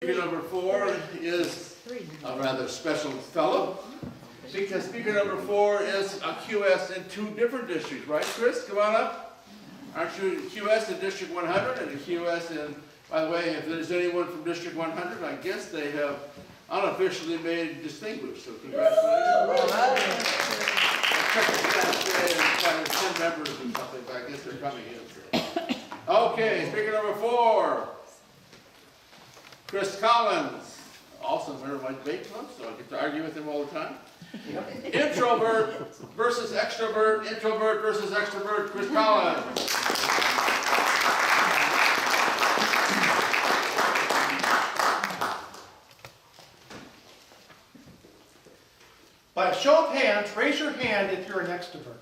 Speaker number 4 is a rather special fellow, because speaker number 4 is a QS in 2 different districts, right, Chris? Come on up. Aren't you QS in District 100 and a QS in, by the way, if there's anyone from District 100, I guess they have unofficially made distinguished, so congratulations. There's 10 members or something, but I guess they're coming in. So. Okay, speaker number 4. Chris Collins, also a member of my debate club, so I get to argue with him all the time. Yep. Introvert versus extrovert, introvert versus extrovert, Chris Collins. By a show of hands, raise your hand if you're an extrovert.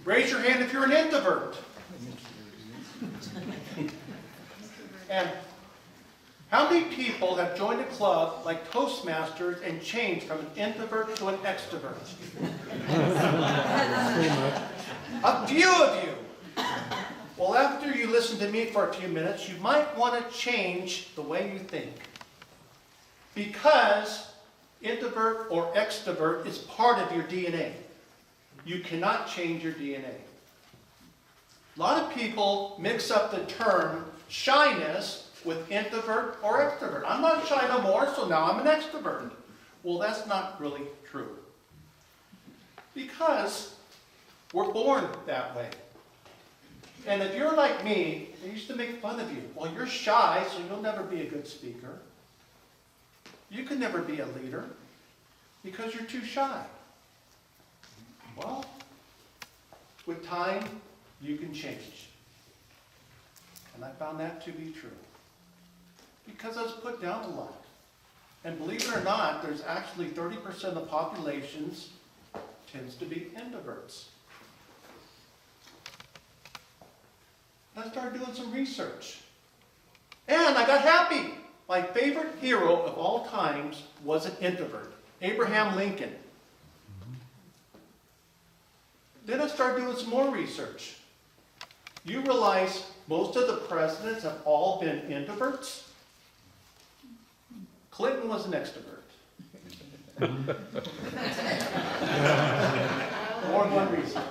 Raise your hand if you're an introvert. And how many people have joined a club like Toastmasters and changed from an introvert to an extrovert? A few of you. Well, after you listen to me for a few minutes, you might want to change the way you think. Because introvert or extrovert is part of your DNA. You cannot change your DNA. A lot of people mix up the term shyness with introvert or extrovert. I'm not shy no more, so now I'm an extrovert. Well, that's not really true. Because we're born that way. And if you're like me, they used to make fun of you. Well, you're shy, so you'll never be a good speaker. You can never be a leader because you're too shy. Well, with time, you can change. And I found that to be true. Because I was put down a lot. And believe it or not, there's actually 30% of the populations tends to be introverts. And I started doing some research. And I got happy. My favorite hero of all times was an introvert, Abraham Lincoln. Then I started doing some more research. You realize most of the presidents have all been introverts? Clinton was an extrovert. More than one reason.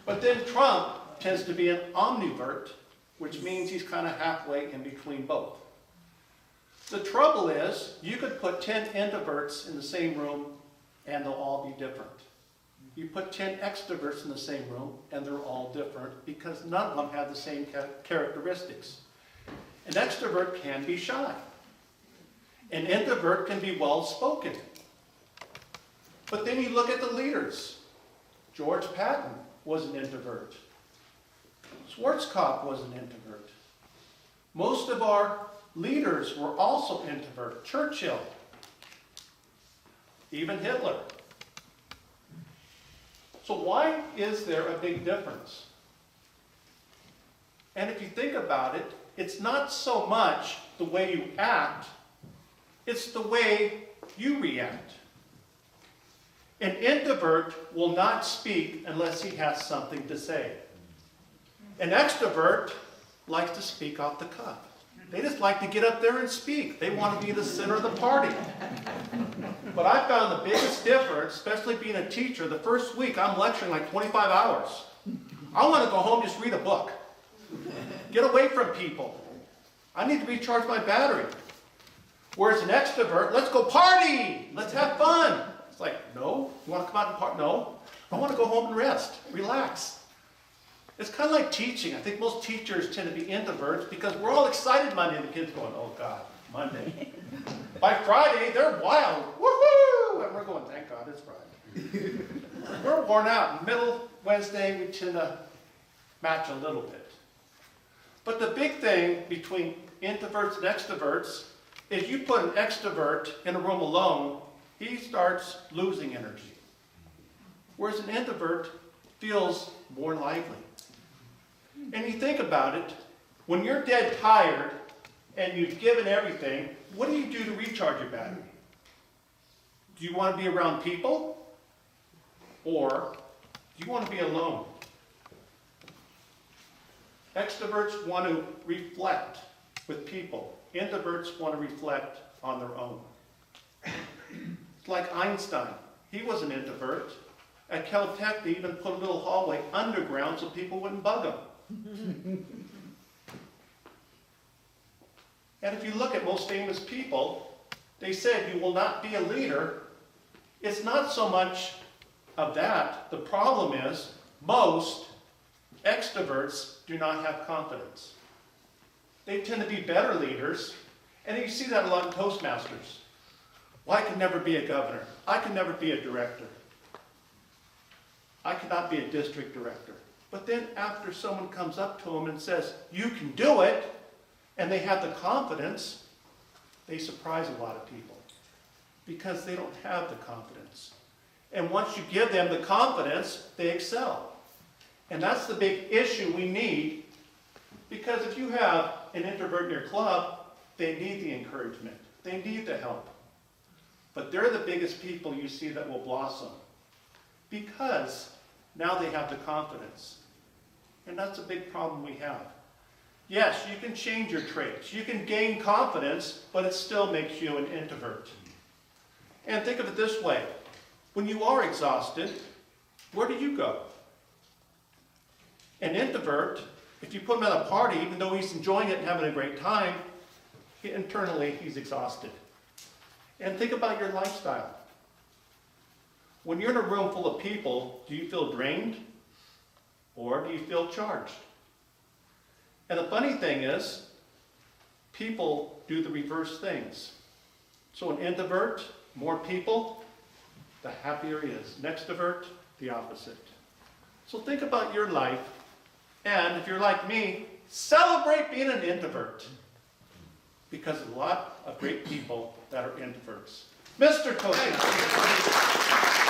But then Trump tends to be an omnivert, which means he's kind of halfway in between both. The trouble is, you could put 10 introverts in the same room and they'll all be different. You put 10 extroverts in the same room, and they're all different because none of them have the same characteristics. An extrovert can be shy. An introvert can be well-spoken. But then you look at the leaders. George Patton was an introvert. Schwarzkopf was an introvert. Most of our leaders were also introvert. Churchill. Even Hitler. So why is there a big difference? And if you think about it, it's not so much the way you act, it's the way you react. An introvert will not speak unless he has something to say. An extrovert likes to speak off the cuff. They just like to get up there and speak. They want to be the center of the party. But I found the biggest difference, especially being a teacher, the first week I'm lecturing like 25 hours. I want to go home and just read a book. Get away from people. I need to recharge my battery. Whereas an extrovert, let's go party. Let's have fun. It's like, no. You want to come out and party? No. I want to go home and rest. Relax. It's kind of like teaching. I think most teachers tend to be introverts because we're all excited Monday and the kids going, oh God, Monday. By Friday, they're wild. Woohoo! And we're going, thank God it's Friday. We're worn out. Middle Wednesday, we tend to match a little bit. But the big thing between introverts and extroverts is you put an extrovert in a room alone, he starts losing energy. Whereas an introvert feels more lively. And you think about it, when you're dead tired and you've given everything, what do you do to recharge your battery? Do you want to be around people? Or do you want to be alone? Extroverts want to reflect with people. Introverts want to reflect on their own. It's like Einstein. He was an introvert. At Caltech, they even put a little hallway underground so people wouldn't bug him. And if you look at most famous people, they said you will not be a leader. It's not so much of that. The problem is most extroverts do not have confidence. They tend to be better leaders, and you see that a lot in Toastmasters. Well, I could never be a governor. I could never be a director. I could not be a district director. But then after someone comes up to them and says, you can do it, and they have the confidence, they surprise a lot of people because they don't have the confidence. And once you give them the confidence, they excel. And that's the big issue we need, because if you have an introvert in your club, they need the encouragement. They need the help. But they're the biggest people you see that will blossom because now they have the confidence. And that's a big problem we have. Yes, you can change your traits. You can gain confidence, but it still makes you an introvert. And think of it this way. When you are exhausted, where do you go? An introvert, if you put him at a party, even though he's enjoying it and having a great time, internally he's exhausted. And think about your lifestyle. When you're in a room full of people, do you feel drained or do you feel charged? And the funny thing is, people do the reverse things. So an introvert, more people, the happier he is. An extrovert, the opposite. So think about your life, and if you're like me, celebrate being an introvert. Because there's a lot of great people that are introverts. Mr. Toastmaster.